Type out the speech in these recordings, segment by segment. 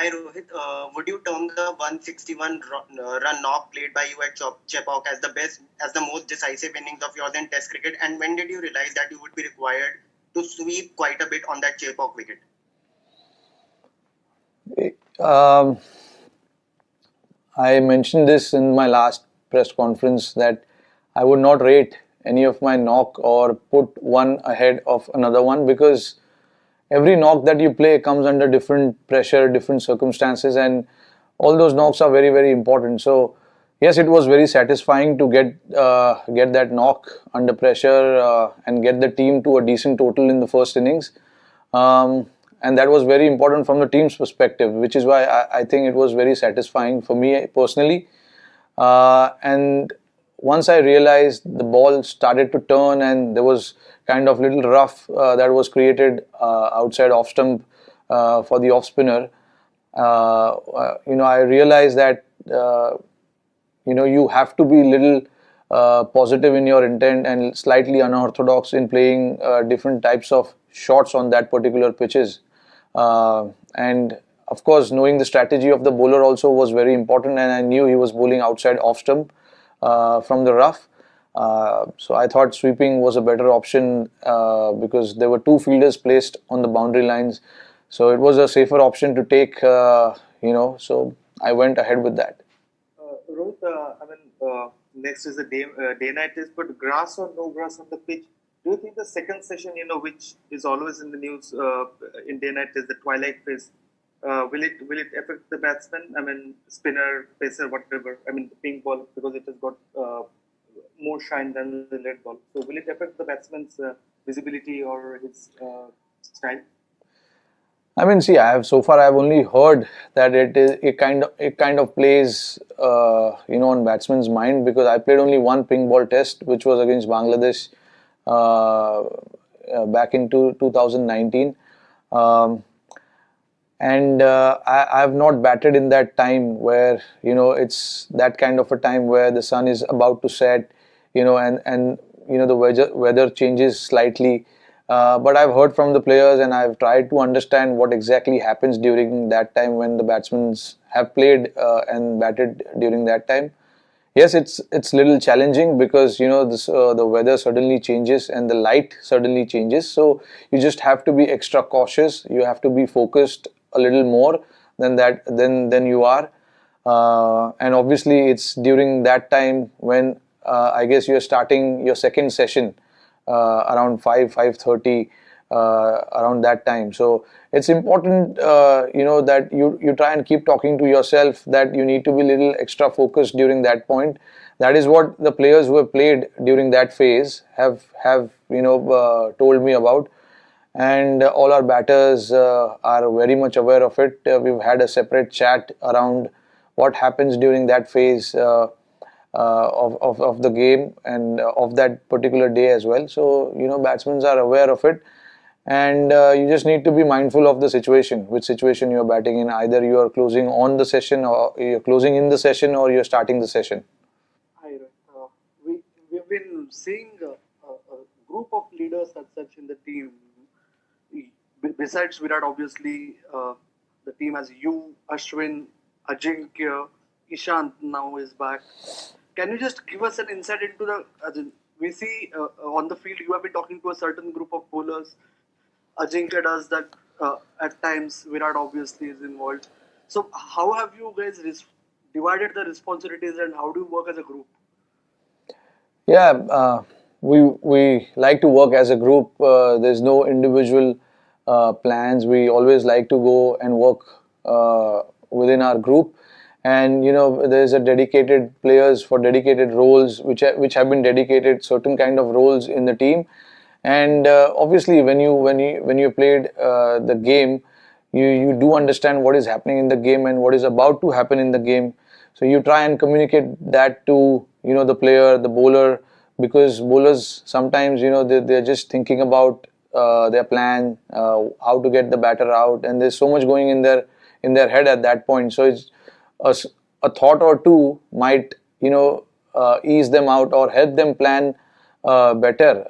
Hi Rohit, would you term the 161 run knock played by you at Chepauk as the best, as the most decisive innings of yours in Test cricket? And when did you realize that you would be required to sweep quite a bit on that Chepauk wicket? Um, I mentioned this in my last press conference that I would not rate any of my knock or put one ahead of another one, because every knock that you play comes under different pressure, different circumstances, and all those knocks are very, very important. So, yes, it was very satisfying to get that knock under pressure and get the team to a decent total in the first innings. And that was very important from the team's perspective, which is why I think it was very satisfying for me personally. And once I realized the ball started to turn and there was kind of little rough that was created outside off stump for the off spinner, I realized that you have to be little positive in your intent and slightly unorthodox in playing different types of shots on that particular pitches. And of course, knowing the strategy of the bowler also was very important, and I knew he was bowling outside off stump from the rough. So I thought sweeping was a better option because there were two fielders placed on the boundary lines. So it was a safer option to take, so I went ahead with that. Rohit, next is the day-night test, but grass or no grass on the pitch. Do you think the second session, which is always in the news in day-night test, the twilight phase, will it affect the batsman? I mean, spinner, pacer, whatever. I mean, the pink ball, because it has got more shine than the red ball. So will it affect the batsman's visibility or his style? I mean, see, I've only heard that it kind of plays on batsman's mind, because I played only one pink ball test, which was against Bangladesh back in 2019. And I have not batted in that time where it's that kind of a time where the sun is about to set, and the weather changes slightly. But I've heard from the players, and I've tried to understand what exactly happens during that time when the batsmen have played and batted during that time. Yes, it's little challenging, because the weather suddenly changes and the light suddenly changes. So you just have to be extra cautious. You have to be focused a little more than you are. And obviously, it's during that time when I guess you're starting your second session around 5:30 around that time. So it's important that you try and keep talking to yourself that you need to be a little extra focused during that point. That is what the players who have played during that phase have told me about. And all our batters are very much aware of it. We've had a separate chat around what happens during that phase of the game and of that particular day as well. So batsmen are aware of it, and you just need to be mindful of the situation, which situation you're batting in. Either you are closing on the session, or you're closing in the session, or you're starting the session. Hi, we've been seeing a group of leaders as such in the team. Besides Virat, obviously, the team has you, Ashwin, Ajinkya, Ishant now is back. Can you just give us an insight into the? As in, we see on the field you have been talking to a certain group of bowlers. Ajinkya does that at times. Virat obviously is involved. So how have you guys divided the responsibilities, and how do you work as a group? Yeah, we like to work as a group. There's no individual plans. We always like to go and work within our group, and there's a dedicated players for dedicated roles, which have been dedicated certain kind of roles in the team. And obviously, when you played the game, you do understand what is happening in the game and what is about to happen in the game. So you try and communicate that to the player, the bowler, because bowlers sometimes they're just thinking about their plan, how to get the batter out, and there's so much going in their head at that point. So it's a thought or two might ease them out or help them plan better,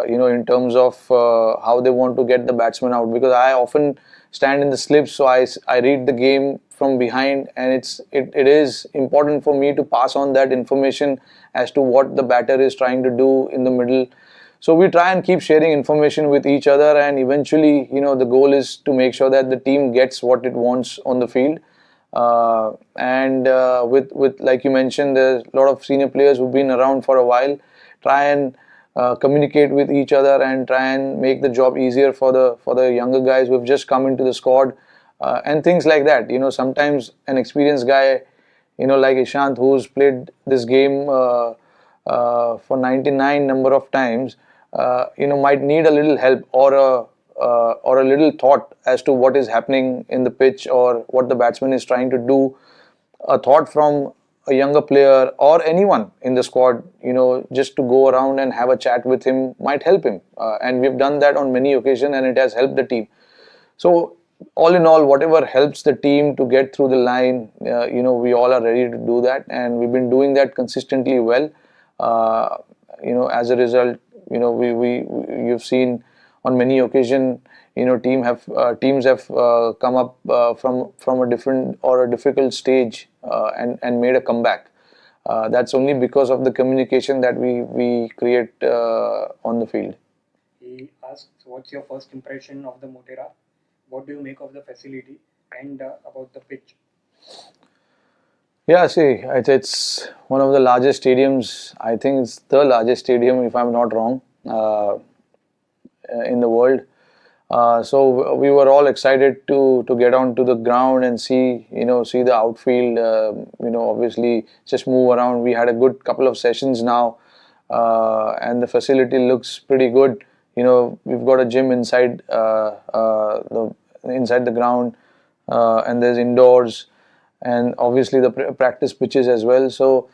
in terms of how they want to get the batsman out. Because I often stand in the slips, so I read the game from behind, and it is important for me to pass on that information as to what the batter is trying to do in the middle. So we try and keep sharing information with each other, and eventually, the goal is to make sure that the team gets what it wants on the field. And with like you mentioned, there's a lot of senior players who've been around for a while. Try and communicate with each other and try and make the job easier for the younger guys who've just come into the squad, and things like that. Sometimes an experienced guy, like Ishant, who's played this game for 99 number of times, might need a little help or a little thought as to what is happening in the pitch or what the batsman is trying to do. A thought from a younger player or anyone in the squad, just to go around and have a chat with him might help him. And we've done that on many occasions, and it has helped the team. So, all in all, whatever helps the team to get through the line, we all are ready to do that, and we've been doing that consistently well. As a result, you've seen on many occasions, teams have come up from a different or a difficult stage, and made a comeback. That's only because of the communication that we create on the field. He asked, what's your first impression of the Mohtera? What do you make of the facility and about the pitch? Yeah, see, it's one of the largest stadiums. I think it's the largest stadium, if I'm not wrong, in the world. So we were all excited to get onto the ground and see the outfield. Obviously just move around. We had a good couple of sessions now, and the facility looks pretty good. We've got a gym inside the ground, and there's indoors, and obviously the practice pitches as well. So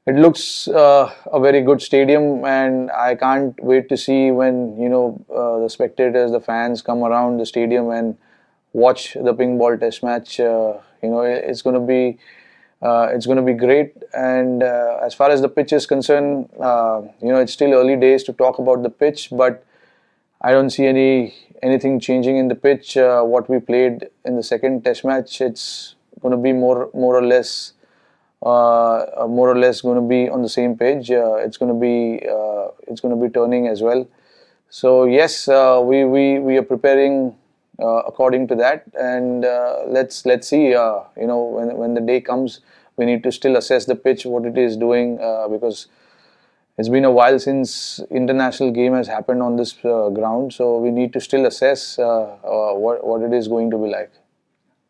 it looks a very good stadium, and I can't wait to see when the spectators, the fans come around the stadium and watch the ping ball test match. It's going to be great. And as far as the pitch is concerned, it's still early days to talk about the pitch, but I don't see anything changing in the pitch. What we played in the second test match, it's going to be more or less going to be on the same page. It's going to be turning as well. So yes, we are preparing according to that, and let's see. When the day comes, we need to still assess the pitch, what it is doing, because it's been a while since international game has happened on this ground. So we need to still assess what it is going to be like.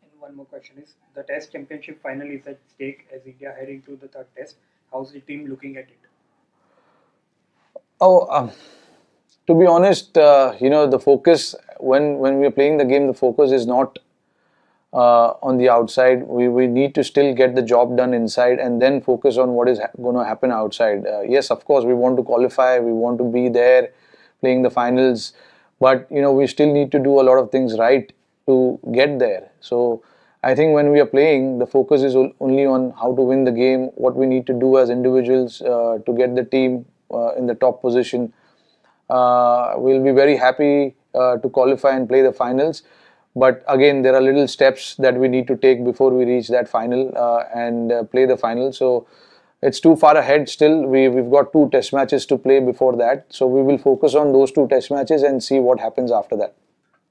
And one more question is, the Test Championship final is at stake as India heading to the third Test. How's the team looking at it? To be honest, the focus when we are playing the game, the focus is not on the outside. We need to still get the job done inside and then focus on what is going to happen outside. Yes, of course, we want to qualify, we want to be there playing the finals, but we still need to do a lot of things right to get there. So I think when we are playing, the focus is only on how to win the game, what we need to do as individuals to get the team in the top position. We'll be very happy to qualify and play the finals. But again, there are little steps that we need to take before we reach that final and play the final. So it's too far ahead still. We've got 2 test matches to play before that. So we will focus on those 2 test matches and see what happens after that.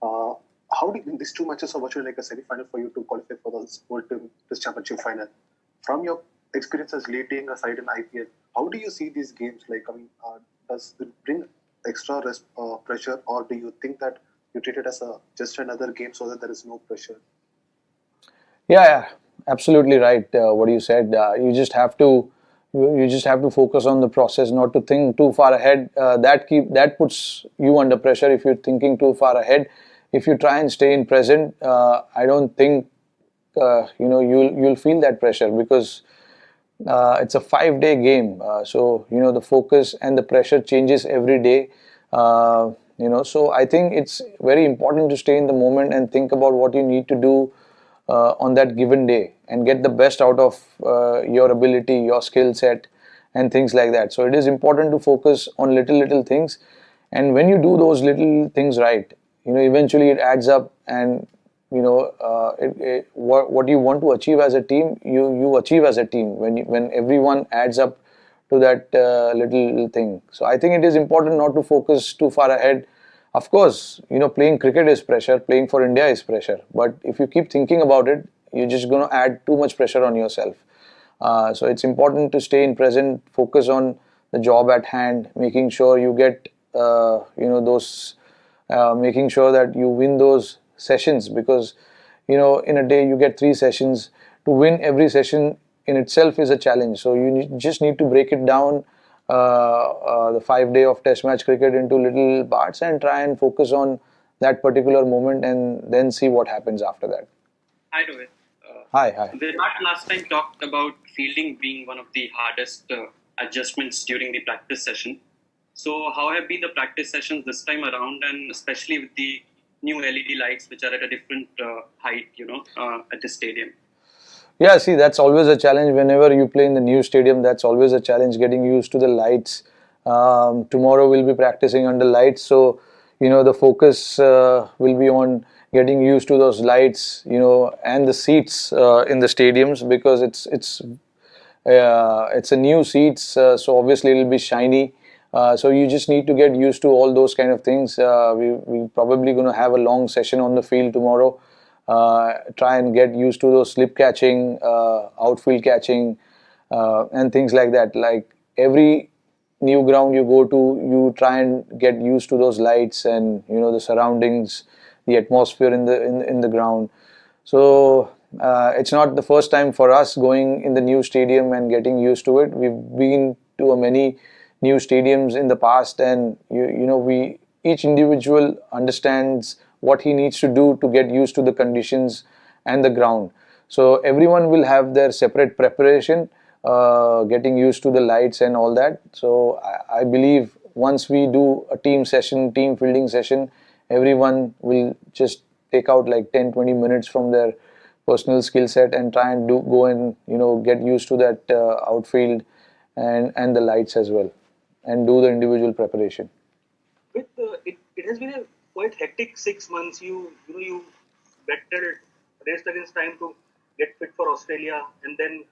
How do these 2 matches are virtually like a semi-final for you to qualify for the World Test Championship final? From your experiences leading a side in IPL, how do you see these games? Like, does it bring extra pressure, or do you think that you treat it as just another game so that there is no pressure? Yeah, absolutely right. What you said. You just have to focus on the process, not to think too far ahead. That puts you under pressure if you're thinking too far ahead. If you try and stay in present, I don't think you'll feel that pressure, because it's a 5-day game. So the focus and the pressure changes every day. So I think it's very important to stay in the moment and think about what you need to do on that given day and get the best out of your ability, your skill set, and things like that. So it is important to focus on little things, and when you do those little things right, eventually it adds up, and what you want to achieve as a team, you achieve as a team when everyone adds up to that little thing. So I think it is important not to focus too far ahead. Of course, playing cricket is pressure, playing for India is pressure, but if you keep thinking about it, you're just going to add too much pressure on yourself. So it's important to stay in present, focus on the job at hand, making sure you get those, making sure that you win those sessions, because in a day you get 3 sessions. To win every session in itself is a challenge. So you just need to break it down, the 5 day of test match cricket, into little parts and try and focus on that particular moment, and then see what happens after that. Hi, Rohit. Hi. Virat last time talked about fielding being one of the hardest adjustments during the practice session. So, how have been the practice sessions this time around, and especially with the new LED lights, which are at a different height, at the stadium? Yeah, see, that's always a challenge whenever you play in the new stadium. That's always a challenge, getting used to the lights. Tomorrow we'll be practicing under lights, so the focus will be on getting used to those lights, and the seats in the stadiums, because it's a new seats, so obviously it'll be shiny. So you just need to get used to all those kind of things. We're probably going to have a long session on the field tomorrow. Try and get used to those slip catching, outfield catching, and things like that. Like every new ground you go to, you try and get used to those lights and the surroundings, the atmosphere in the ground. So it's not the first time for us going in the new stadium and getting used to it. We've been to many new stadiums in the past, and we each individual understands what he needs to do to get used to the conditions and the ground. So everyone will have their separate preparation, getting used to the lights and all that. So I believe once we do a team fielding session, everyone will just take out like 10-20 minutes from their personal skill set and try and go and get used to that outfield and the lights as well, and do the individual preparation. With it has been a quite hectic 6 months. You battled, raced against time to get fit for Australia, and then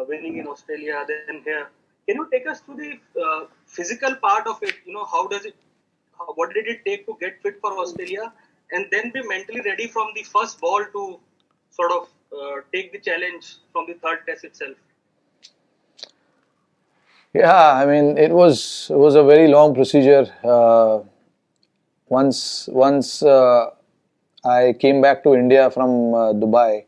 winning in Australia, then here. Can you take us through the physical part of it? What did it take to get fit for Australia, and then be mentally ready from the first ball to sort of take the challenge from the third test itself? Yeah, I mean, it was a very long procedure. Once I came back to India from Dubai,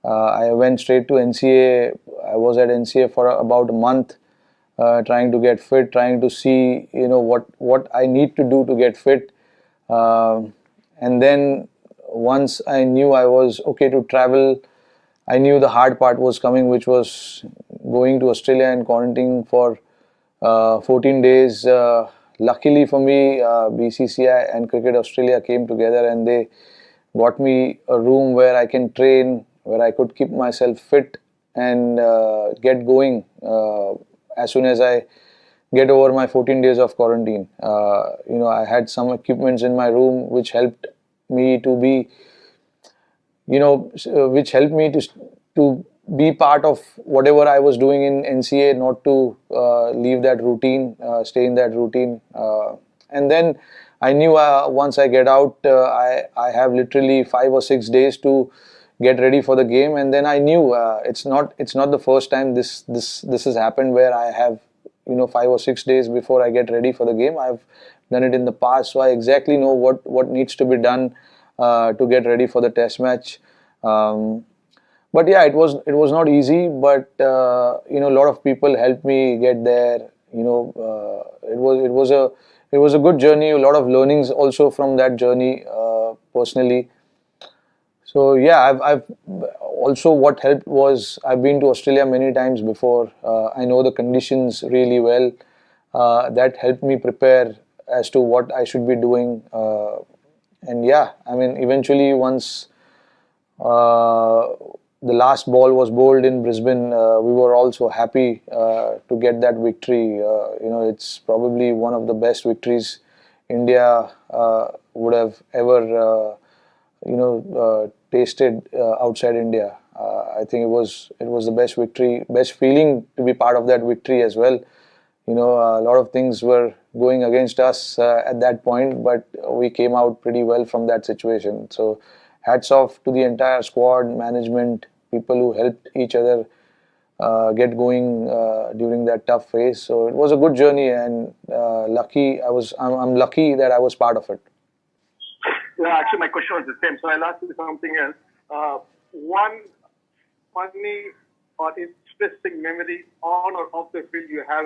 I went straight to NCA. I was at NCA for about a month, trying to get fit, trying to see what I need to do to get fit, and then once I knew I was okay to travel, I knew the hard part was coming, which was going to Australia and quarantining for 14 days. Luckily for me, BCCI and Cricket Australia came together and they got me a room where I can train, where I could keep myself fit and get going as soon as I get over my 14 days of quarantine. I had some equipments in my room which helped me to be, which helped me to be part of whatever I was doing in NCA, not to leave that routine, stay in that routine. And then I knew once I get out, I have literally 5 or 6 days to get ready for the game. And then I knew it's not the first time this has happened where I have 5 or 6 days before I get ready for the game. I've done it in the past, so I exactly know what needs to be done to get ready for the test match. But yeah, it was not easy, but a lot of people helped me get there. It was a good journey. A lot of learnings also from that journey, personally. So yeah, I've also, what helped was I've been to Australia many times before. I know the conditions really well. That helped me prepare as to what I should be doing. And yeah, I mean, eventually once the last ball was bowled in Brisbane, we were also happy to get that victory. It's probably one of the best victories India would have ever, tasted outside India. I think it was the best victory, best feeling to be part of that victory as well. A lot of things were going against us at that point, but we came out pretty well from that situation. So hats off to the entire squad, management, people who helped each other get going during that tough phase. So it was a good journey, and I'm lucky that I was part of it. Yeah, actually, my question was the same. So I'll ask you something else. One funny or interesting memory on or off the field you have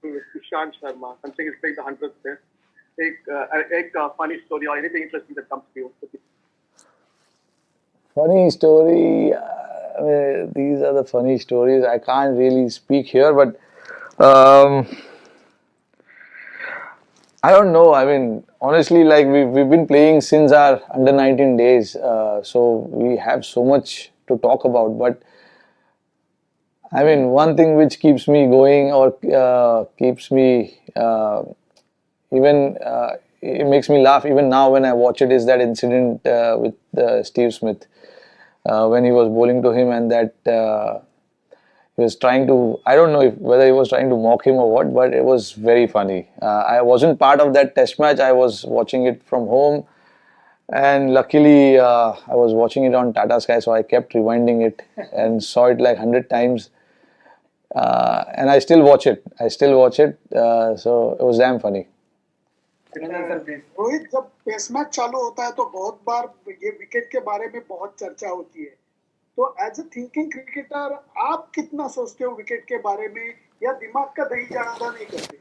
with Ishant Sharma. I'm saying it's like the 100th test. A funny story or anything interesting that comes to you. Funny story. These are the funny stories. I can't really speak here, but I don't know. I mean, honestly, like we've been playing since our under 19 days, so we have so much to talk about. But I mean, one thing which keeps me going or keeps me even it makes me laugh even now when I watch it is that incident with Steve Smith when he was bowling to him, and that he was trying to, I don't know whether he was trying to mock him or what, but it was very funny. I wasn't part of that test match. I was watching it from home, and luckily I was watching it on Tata Sky, so I kept rewinding it and saw it like 100 times. And I still watch it. So it was damn funny. Rohit, जब test match चालू होता है तो बहुत बार ये wicket के बारे में बहुत चर्चा होती है, तो एज ए थिंकिंग क्रिकेटर आप कितना सोचते हो विकेट के बारे में, या दिमाग का दही ज्यादा नहीं करते?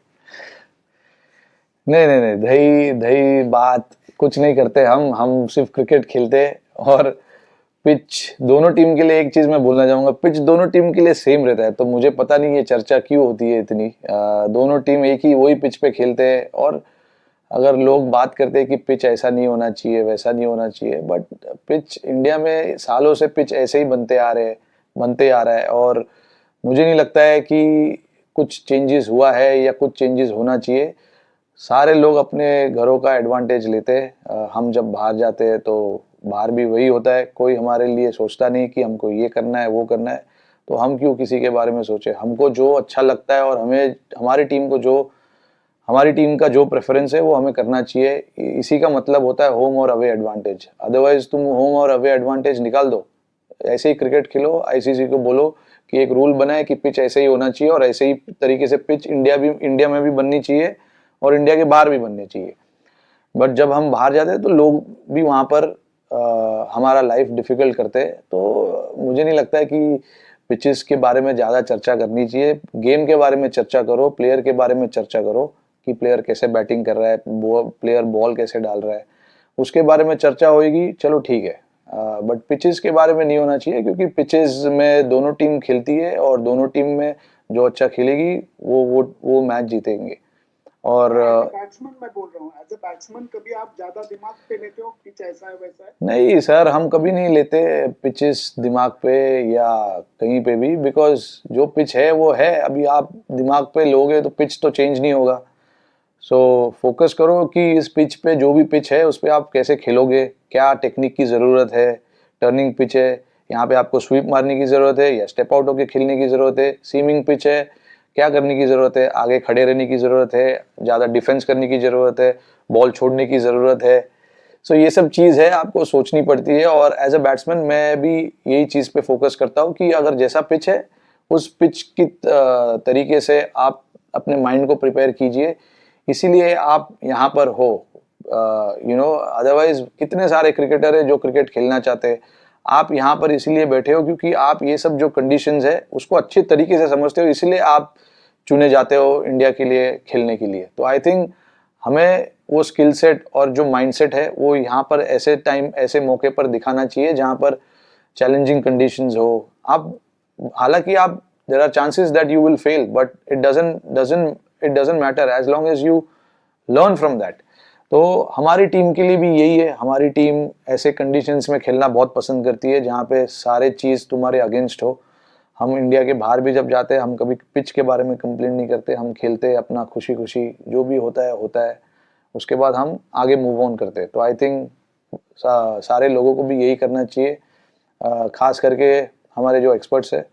नहीं, दही बात कुछ नहीं करते हम सिर्फ क्रिकेट खेलते। और पिच दोनों टीम के लिए, एक चीज मैं बोलना चाहूंगा, पिच दोनों टीम के लिए सेम रहता है, तो मुझे पता नहीं ये चर्चा क्यों होती है इतनी। दोनों टीम एक ही वही पिच पे खेलते हैं, और अगर लोग बात करते हैं कि पिच ऐसा नहीं होना चाहिए, वैसा नहीं होना चाहिए, बट पिच इंडिया में सालों से पिच ऐसे ही बनते आ रहा है, और मुझे नहीं लगता है कि कुछ चेंजेस हुआ है या कुछ चेंजेस होना चाहिए। सारे लोग अपने घरों का एडवांटेज लेते हैं। हम जब बाहर जाते हैं तो बाहर भी वही होता है, कोई हमारे लिए सोचता नहीं कि हमको ये करना है वो करना है, तो हम क्यों किसी के बारे में सोचे। हमको जो अच्छा लगता है और हमारी टीम का जो प्रेफरेंस है वो हमें करना चाहिए। इसी का मतलब होता है होम और अवे एडवांटेज। अदरवाइज तुम होम और अवे एडवांटेज निकाल दो, ऐसे ही क्रिकेट खेलो। आईसीसी को बोलो कि एक रूल बनाए कि पिच ऐसे ही होना चाहिए, और ऐसे ही तरीके से पिच इंडिया में भी बननी चाहिए और इंडिया के बाहर भी बननी चाहिए। बट जब हम बाहर जाते हैं तो लोग भी वहाँ पर हमारा लाइफ डिफिकल्ट करते हैं, तो मुझे नहीं लगता है कि पिचेस के बारे में ज़्यादा चर्चा करनी चाहिए। गेम के बारे में चर्चा करो, प्लेयर के बारे में चर्चा करो कि प्लेयर कैसे बैटिंग कर रहा है, प्लेयर बॉल कैसे डाल रहा है, उसके बारे में चर्चा होगी, चलो ठीक है। बट पिचेस के बारे में नहीं होना चाहिए, क्योंकि पिचेस में दोनों टीम खेलती है और दोनों टीम में जो अच्छा खेलेगी वो मैच जीतेंगे। और बैट्समैन मैं बोल रहा हूँ, एज ए बैट्समैन कभी आप ज्यादा दिमाग पे लेते हो पिच ऐसा है वैसा है? नहीं सर, हम कभी नहीं लेते पिचेस दिमाग पे या कहीं पे भी, बिकॉज जो पिच है वो है। अभी आप दिमाग पे लोगे तो पिच तो चेंज नहीं होगा। सो फोकस करो कि इस पिच पे, जो भी पिच है उस पर आप कैसे खेलोगे, क्या टेक्निक की ज़रूरत है। टर्निंग पिच है, यहाँ पे आपको स्वीप मारने की ज़रूरत है या स्टेप आउट होकर खेलने की ज़रूरत है। सीमिंग पिच है, क्या करने की ज़रूरत है, आगे खड़े रहने की ज़रूरत है, ज़्यादा डिफेंस करने की ज़रूरत है, बॉल छोड़ने की ज़रूरत है। सो ये सब चीज़ है, आपको सोचनी पड़ती है। और एज अ बैट्समैन मैं भी यही चीज़ पे फोकस करता हूँ कि अगर जैसा पिच है उस पिच की तरीके से आप अपने माइंड को प्रिपेयर कीजिए, इसीलिए आप यहाँ पर हो। अदरवाइज कितने सारे क्रिकेटर है जो क्रिकेट खेलना चाहते हैं, आप यहाँ पर इसीलिए बैठे हो क्योंकि आप ये सब जो कंडीशंस है उसको अच्छे तरीके से समझते हो, इसलिए आप चुने जाते हो इंडिया के लिए खेलने के लिए। तो आई थिंक हमें वो स्किल सेट और जो माइंडसेट है वो यहाँ पर ऐसे मौके पर दिखाना चाहिए जहाँ पर चैलेंजिंग कंडीशंस हो। आप हालांकि आप there are chances that you will fail, but it doesn't matter as long as you learn from that. तो हमारी टीम के लिए भी यही है, हमारी टीम ऐसे कंडीशंस में खेलना बहुत पसंद करती है जहाँ पे सारे चीज़ तुम्हारे अगेंस्ट हो। हम इंडिया के बाहर भी जब जाते हैं हम कभी पिच के बारे में कंप्लेन नहीं करते, हम खेलते हैं अपना खुशी खुशी, जो भी होता है, उसके बाद हम आगे मूव ऑन करते हैं। तो आई थिंक सारे लोगों को भी यही करना चाहिए, खास करके हमारे जो एक्सपर्ट्स है